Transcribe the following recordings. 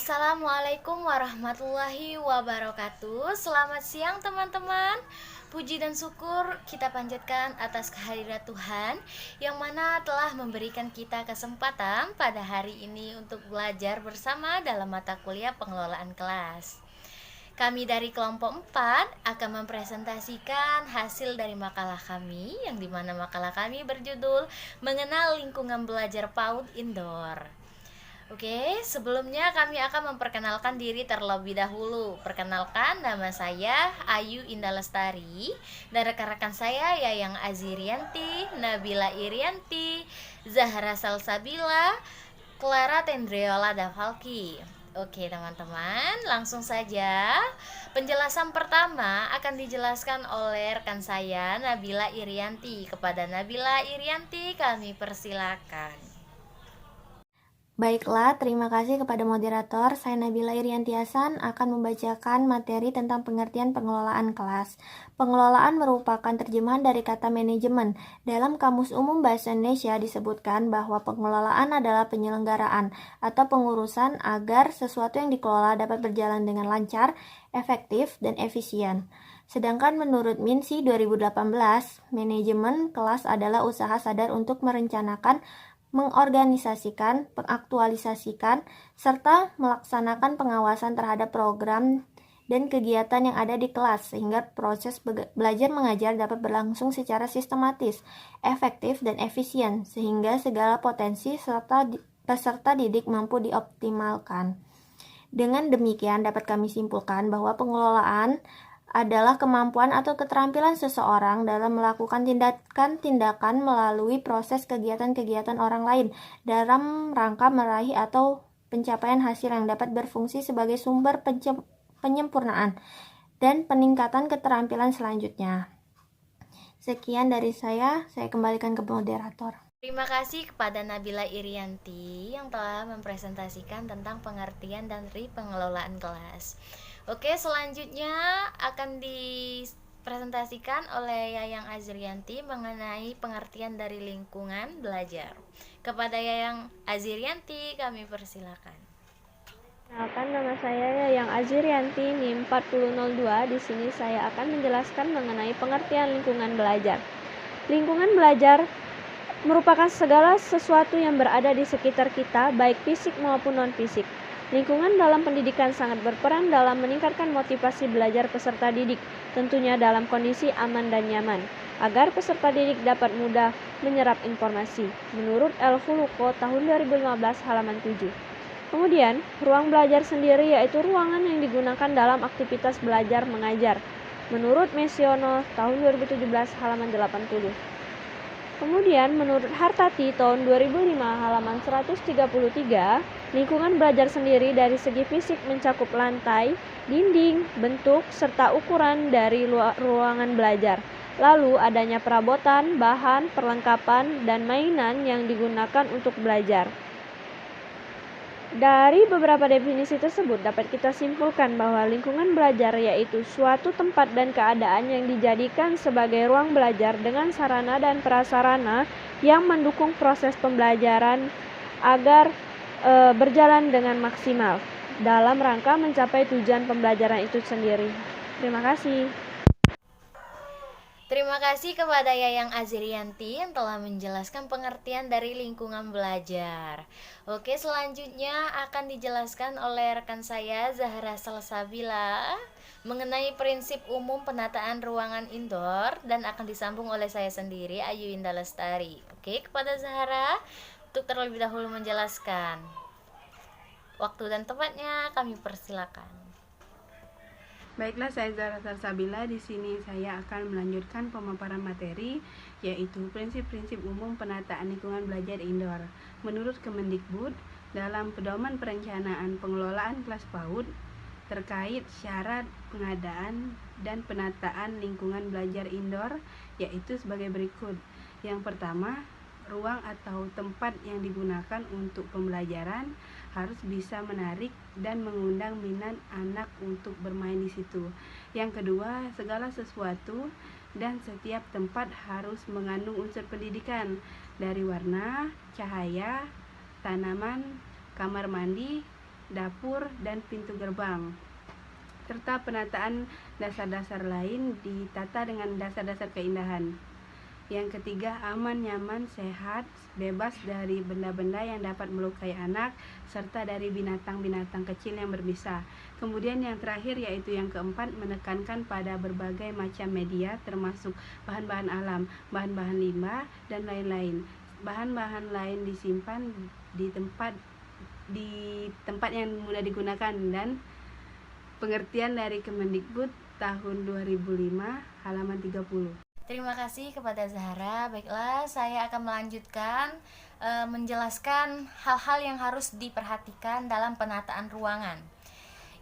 Assalamualaikum warahmatullahi wabarakatuh. Selamat siang teman-teman. Puji dan syukur kita panjatkan atas kehadirat Tuhan yang mana telah memberikan kita kesempatan pada hari ini untuk belajar bersama dalam mata kuliah pengelolaan kelas. Kami dari kelompok 4 akan mempresentasikan hasil dari makalah kami, yang dimana makalah kami berjudul Mengenal Lingkungan Belajar PAUD Indoor. Oke, sebelumnya kami akan memperkenalkan diri terlebih dahulu. Perkenalkan, nama saya Ayu Indah Lestari dan rekan-rekan saya Yayang Azirianti, Nabila Irianti, Zahra Salsabila, Clara Tendriola Davalki. Oke teman-teman, langsung saja. Penjelasan pertama akan dijelaskan oleh rekan saya Nabila Irianti. Kepada Nabila Irianti kami persilakan. Baiklah, terima kasih kepada moderator. Saya Nabila Irianti Hasan akan membacakan materi tentang pengertian pengelolaan kelas. Pengelolaan merupakan terjemahan dari kata manajemen. Dalam Kamus Umum Bahasa Indonesia disebutkan bahwa pengelolaan adalah penyelenggaraan atau pengurusan agar sesuatu yang dikelola dapat berjalan dengan lancar, efektif, dan efisien. Sedangkan menurut MINSI 2018, manajemen kelas adalah usaha sadar untuk merencanakan, mengorganisasikan, mengaktualisasikan, serta melaksanakan pengawasan terhadap program dan kegiatan yang ada di kelas sehingga proses belajar mengajar dapat berlangsung secara sistematis, efektif, dan efisien sehingga segala potensi serta peserta didik mampu dioptimalkan. Dengan demikian dapat kami simpulkan bahwa pengelolaan adalah kemampuan atau keterampilan seseorang dalam melakukan tindakan-tindakan melalui proses kegiatan-kegiatan orang lain dalam rangka meraih atau pencapaian hasil yang dapat berfungsi sebagai sumber penyempurnaan dan peningkatan keterampilan selanjutnya. Sekian dari saya kembalikan ke moderator. Terima kasih kepada Nabila Irianti yang telah mempresentasikan tentang pengertian dari pengelolaan kelas. Oke, selanjutnya akan dipresentasikan oleh Yayang Azrianti mengenai pengertian dari lingkungan belajar. Kepada Yayang Azrianti kami persilakan. Kenalkan, nama saya Yayang Azrianti, NIM 4002. Di sini saya akan menjelaskan mengenai pengertian lingkungan belajar. Lingkungan belajar merupakan segala sesuatu yang berada di sekitar kita, baik fisik maupun non-fisik. Lingkungan dalam pendidikan sangat berperan dalam meningkatkan motivasi belajar peserta didik, tentunya dalam kondisi aman dan nyaman, agar peserta didik dapat mudah menyerap informasi. Menurut El Khuluqo tahun 2015 halaman 7. Kemudian, ruang belajar sendiri yaitu ruangan yang digunakan dalam aktivitas belajar mengajar. Menurut Mesiono tahun 2017 halaman 80. Kemudian menurut Hartati tahun 2005 halaman 133, lingkungan belajar sendiri dari segi fisik mencakup lantai, dinding, bentuk, serta ukuran dari ruangan belajar. Lalu adanya perabotan, bahan, perlengkapan, dan mainan yang digunakan untuk belajar. Dari beberapa definisi tersebut dapat kita simpulkan bahwa lingkungan belajar yaitu suatu tempat dan keadaan yang dijadikan sebagai ruang belajar dengan sarana dan prasarana yang mendukung proses pembelajaran agar berjalan dengan maksimal dalam rangka mencapai tujuan pembelajaran itu sendiri. Terima kasih. Terima kasih kepada Yayang Azrianti yang telah menjelaskan pengertian dari lingkungan belajar. Oke, selanjutnya akan dijelaskan oleh rekan saya Zahra Salsabila mengenai prinsip umum penataan ruangan indoor dan akan disambung oleh saya sendiri Ayu Indah Lestari. Oke, kepada Zahra untuk terlebih dahulu menjelaskan. Waktu dan tempatnya kami persilakan. Baiklah, saya Zahra Salsabila. Di sini saya akan melanjutkan pemaparan materi yaitu prinsip-prinsip umum penataan lingkungan belajar indoor. Menurut Kemendikbud, dalam pedoman perencanaan pengelolaan kelas PAUD terkait syarat pengadaan dan penataan lingkungan belajar indoor yaitu sebagai berikut. Yang pertama, ruang atau tempat yang digunakan untuk pembelajaran harus bisa menarik dan mengundang minat anak untuk bermain di situ. Yang kedua, segala sesuatu dan setiap tempat harus mengandung unsur pendidikan dari warna, cahaya, tanaman, kamar mandi, dapur, dan pintu gerbang. Serta penataan dasar-dasar lain ditata dengan dasar-dasar keindahan. Yang ketiga, aman, nyaman, sehat, bebas dari benda-benda yang dapat melukai anak, serta dari binatang-binatang kecil yang berbisa. Kemudian yang terakhir yaitu yang keempat, menekankan pada berbagai macam media termasuk bahan-bahan alam, bahan-bahan limbah, dan lain-lain. Bahan-bahan lain disimpan di tempat yang mudah digunakan, dan pengertian dari Kemendikbud tahun 2005 halaman 30. Terima kasih kepada Zahra. Baiklah, saya akan melanjutkan menjelaskan hal-hal yang harus diperhatikan dalam penataan ruangan.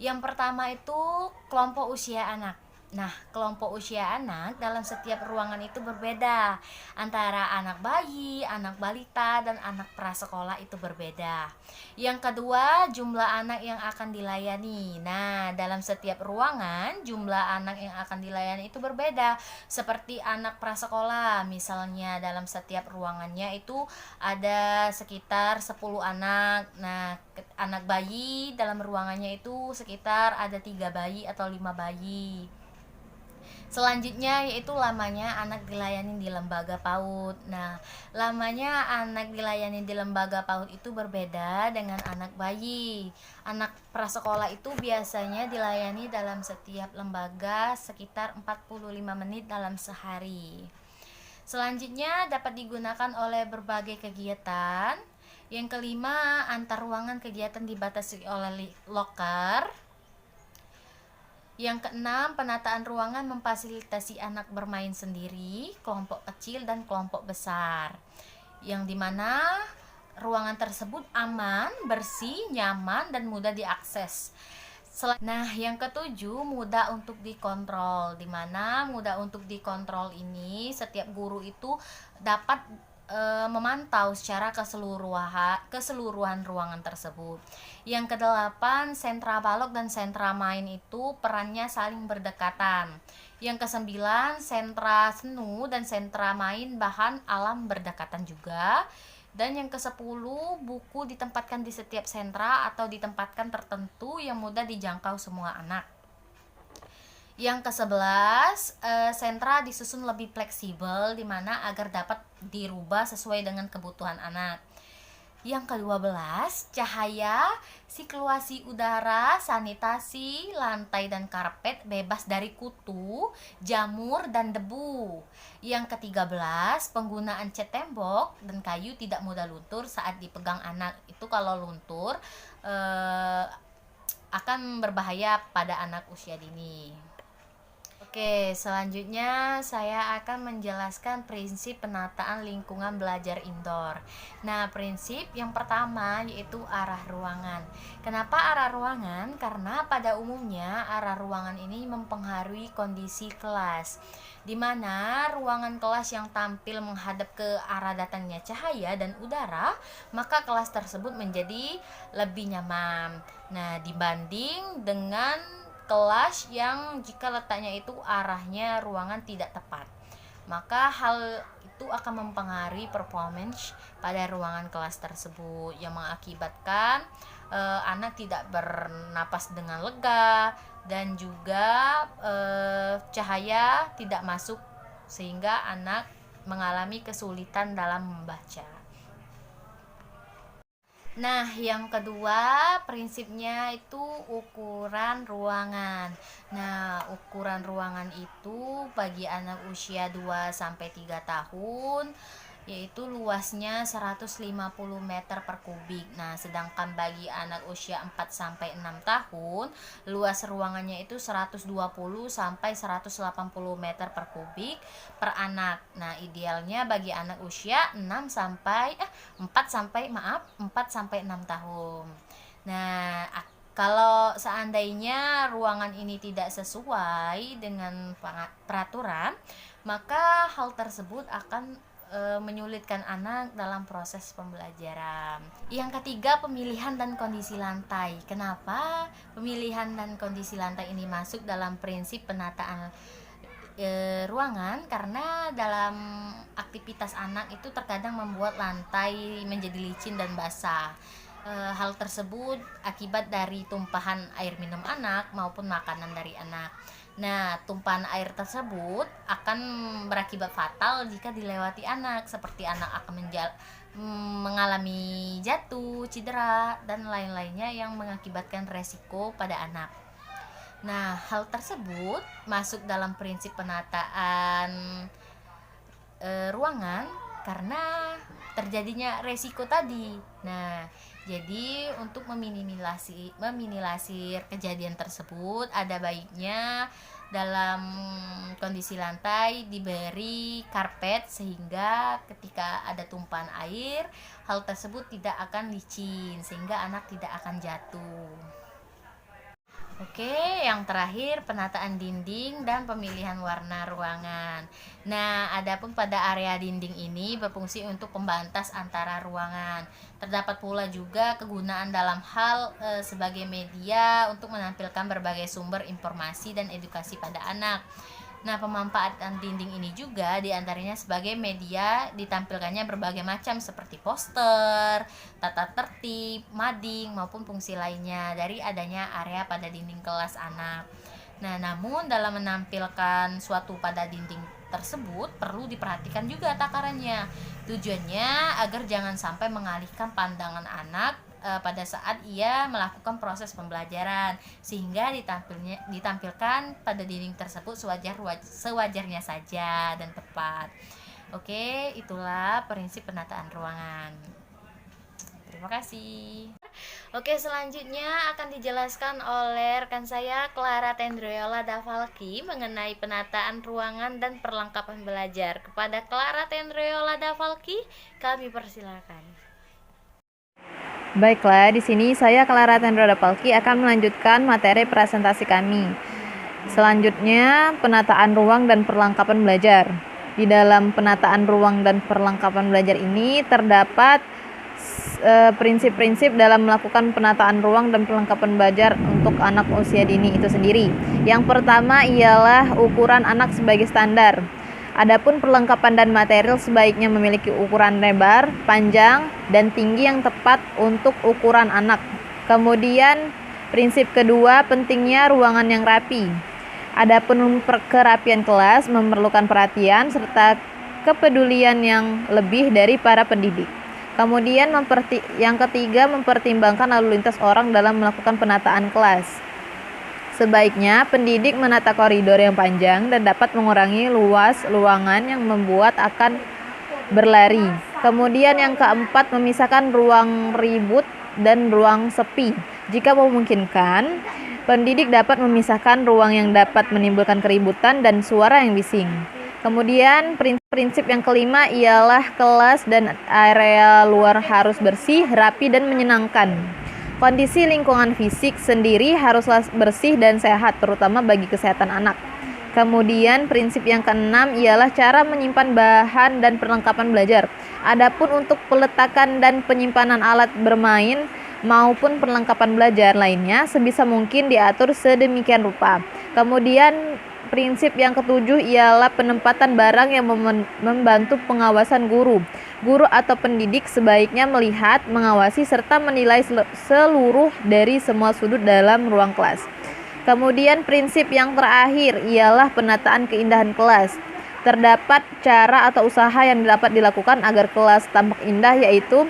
Yang pertama itu kelompok usia anak. Nah, kelompok usia anak dalam setiap ruangan itu berbeda. Antara anak bayi, anak balita, dan anak prasekolah itu berbeda. Yang kedua, jumlah anak yang akan dilayani. Nah, dalam setiap ruangan, jumlah anak yang akan dilayani itu berbeda. Seperti anak prasekolah, misalnya dalam setiap ruangannya itu ada sekitar 10 anak. Nah, anak bayi dalam ruangannya itu sekitar ada 3 bayi atau 5 bayi. Selanjutnya yaitu lamanya anak dilayani di lembaga PAUD. Nah, lamanya anak dilayani di lembaga PAUD itu berbeda dengan anak bayi. Anak prasekolah itu biasanya dilayani dalam setiap lembaga sekitar 45 menit dalam sehari. Selanjutnya dapat digunakan oleh berbagai kegiatan. Yang kelima, antar ruangan kegiatan dibatasi oleh loker. Yang keenam, penataan ruangan memfasilitasi anak bermain sendiri, kelompok kecil dan kelompok besar. Yang dimana ruangan tersebut aman, bersih, nyaman, dan mudah diakses. Nah, yang ketujuh, mudah untuk dikontrol. Dimana mudah untuk dikontrol ini, setiap guru itu dapat memantau secara keseluruhan ruangan tersebut. Yang kedelapan, sentra balok dan sentra main itu perannya saling berdekatan. Yang kesembilan, sentra senu dan sentra main bahan alam berdekatan juga. Dan yang ke-10, buku ditempatkan di setiap sentra atau ditempatkan tertentu yang mudah dijangkau semua anak. Yang ke-11, sentra disusun lebih fleksibel di mana agar dapat dirubah sesuai dengan kebutuhan anak. Yang ke-12, cahaya, sirkulasi udara, sanitasi, lantai dan karpet bebas dari kutu, jamur, dan debu. Yang ke-13, penggunaan cat tembok dan kayu tidak mudah luntur saat dipegang anak. Itu kalau luntur akan berbahaya pada anak usia dini. Oke, selanjutnya saya akan menjelaskan prinsip penataan lingkungan belajar indoor. Nah, prinsip yang pertama yaitu arah ruangan. Kenapa arah ruangan? Karena pada umumnya arah ruangan ini mempengaruhi kondisi kelas, di mana ruangan kelas yang tampil menghadap ke arah datangnya cahaya dan udara, maka kelas tersebut menjadi lebih nyaman. Nah, dibanding dengan kelas yang jika letaknya itu arahnya ruangan tidak tepat, maka hal itu akan mempengaruhi performance pada ruangan kelas tersebut yang mengakibatkan anak tidak bernapas dengan lega dan juga cahaya tidak masuk sehingga anak mengalami kesulitan dalam membaca. Nah, yang kedua prinsipnya itu ukuran ruangan. Nah, ukuran ruangan itu bagi anak usia 2-3 tahun yaitu luasnya 150 meter per kubik. Nah, sedangkan bagi anak usia 4-6 tahun, luas ruangannya itu 120 sampai 180 meter per kubik per anak. Nah, idealnya bagi anak usia 4 sampai 6 tahun. Nah, kalau seandainya ruangan ini tidak sesuai dengan peraturan, maka hal tersebut akan menyulitkan anak dalam proses pembelajaran. Yang ketiga, pemilihan dan kondisi lantai. Kenapa pemilihan dan kondisi lantai ini masuk dalam prinsip penataan ruangan? Karena dalam aktivitas anak itu terkadang membuat lantai menjadi licin dan basah. Hal tersebut akibat dari tumpahan air minum anak maupun makanan dari anak. Nah, tumpahan air tersebut akan berakibat fatal jika dilewati anak, seperti anak akan mengalami jatuh, cedera, dan lain-lainnya yang mengakibatkan resiko pada anak. Nah, hal tersebut masuk dalam prinsip penataan ruangan karena terjadinya resiko tadi. Nah, jadi untuk meminimalisir kejadian tersebut, ada baiknya dalam kondisi lantai diberi karpet sehingga ketika ada tumpahan air, hal tersebut tidak akan licin sehingga anak tidak akan jatuh. Oke, yang terakhir penataan dinding dan pemilihan warna ruangan. Nah, adapun pada area dinding ini berfungsi untuk pembatas antara ruangan. Terdapat pula juga kegunaan dalam hal sebagai media untuk menampilkan berbagai sumber informasi dan edukasi pada anak. Nah, pemanfaatan dinding ini juga diantaranya sebagai media ditampilkannya berbagai macam seperti poster, tata tertib, mading, maupun fungsi lainnya dari adanya area pada dinding kelas anak. Nah, namun dalam menampilkan suatu pada dinding tersebut perlu diperhatikan juga takarannya. Tujuannya agar jangan sampai mengalihkan pandangan anak pada saat ia melakukan proses pembelajaran, sehingga ditampilkan pada dinding tersebut sewajarnya saja dan tepat. Oke, itulah prinsip penataan ruangan. Terima kasih. Oke, selanjutnya akan dijelaskan oleh rekan saya Clara Tendriola Davalki mengenai penataan ruangan dan perlengkapan belajar. Kepada Clara Tendriola Davalki, kami persilakan. Baiklah, di sini saya Clara Tendriola Davalki akan melanjutkan materi presentasi kami. Selanjutnya, penataan ruang dan perlengkapan belajar. Di dalam penataan ruang dan perlengkapan belajar ini terdapat prinsip-prinsip dalam melakukan penataan ruang dan perlengkapan belajar untuk anak usia dini itu sendiri. Yang pertama ialah ukuran anak sebagai standar. Adapun perlengkapan dan material sebaiknya memiliki ukuran lebar, panjang, dan tinggi yang tepat untuk ukuran anak. Kemudian, prinsip kedua, pentingnya ruangan yang rapi. Adapun kerapian kelas memerlukan perhatian serta kepedulian yang lebih dari para pendidik. Kemudian, yang ketiga, mempertimbangkan lalu lintas orang dalam melakukan penataan kelas. Sebaiknya pendidik menata koridor yang panjang dan dapat mengurangi luas ruangan yang membuat akan berlari. Kemudian yang keempat, memisahkan ruang ribut dan ruang sepi. Jika memungkinkan, pendidik dapat memisahkan ruang yang dapat menimbulkan keributan dan suara yang bising. Kemudian prinsip yang kelima ialah kelas dan area luar harus bersih, rapi, dan menyenangkan. Kondisi lingkungan fisik sendiri haruslah bersih dan sehat, terutama bagi kesehatan anak. Kemudian prinsip yang keenam ialah cara menyimpan bahan dan perlengkapan belajar. Adapun untuk peletakan dan penyimpanan alat bermain maupun perlengkapan belajar lainnya sebisa mungkin diatur sedemikian rupa. Kemudian prinsip yang ketujuh ialah penempatan barang yang membantu pengawasan guru. Guru atau pendidik sebaiknya melihat, mengawasi, serta menilai seluruh dari semua sudut dalam ruang kelas. Kemudian prinsip yang terakhir ialah penataan keindahan kelas. Terdapat cara atau usaha yang dapat dilakukan agar kelas tampak indah, yaitu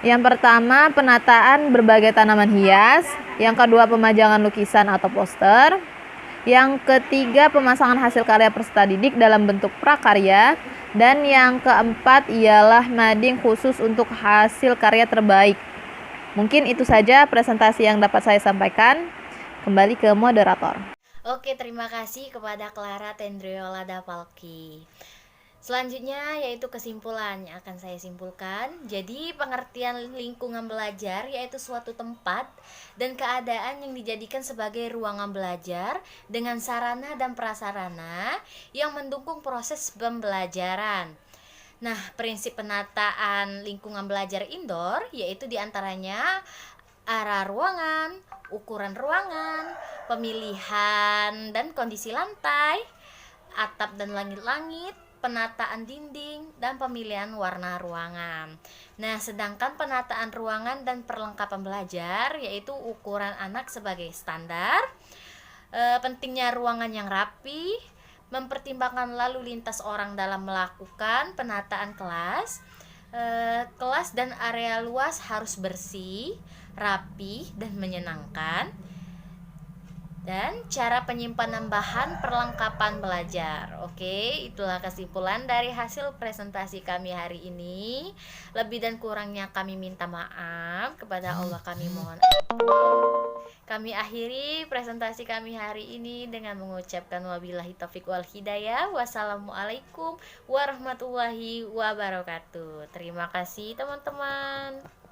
yang pertama, penataan berbagai tanaman hias. Yang kedua, pemajangan lukisan atau poster. Yang ketiga, pemasangan hasil karya peserta didik dalam bentuk prakarya. Dan yang keempat ialah mading khusus untuk hasil karya terbaik. Mungkin itu saja presentasi yang dapat saya sampaikan. Kembali ke moderator. Oke, terima kasih kepada Clara Tendriola Davalki. Selanjutnya yaitu kesimpulan yang akan saya simpulkan. Jadi pengertian lingkungan belajar yaitu suatu tempat dan keadaan yang dijadikan sebagai ruangan belajar dengan sarana dan prasarana yang mendukung proses pembelajaran. Nah, prinsip penataan lingkungan belajar indoor yaitu diantaranya arah ruangan, ukuran ruangan, pemilihan dan kondisi lantai, atap dan langit-langit, penataan dinding, dan pemilihan warna ruangan. Nah, sedangkan penataan ruangan dan perlengkapan belajar yaitu ukuran anak sebagai standar, pentingnya ruangan yang rapi, mempertimbangkan lalu lintas orang dalam melakukan penataan kelas. Kelas dan area luas harus bersih, rapi, dan menyenangkan. Dan cara penyimpanan bahan perlengkapan belajar. Oke, itulah kesimpulan dari hasil presentasi kami hari ini. Lebih dan kurangnya kami minta maaf, kepada Allah kami mohon ampun. Kami akhiri presentasi kami hari ini dengan mengucapkan wabillahi taufiq wal hidayah. Wassalamualaikum warahmatullahi wabarakatuh. Terima kasih teman-teman.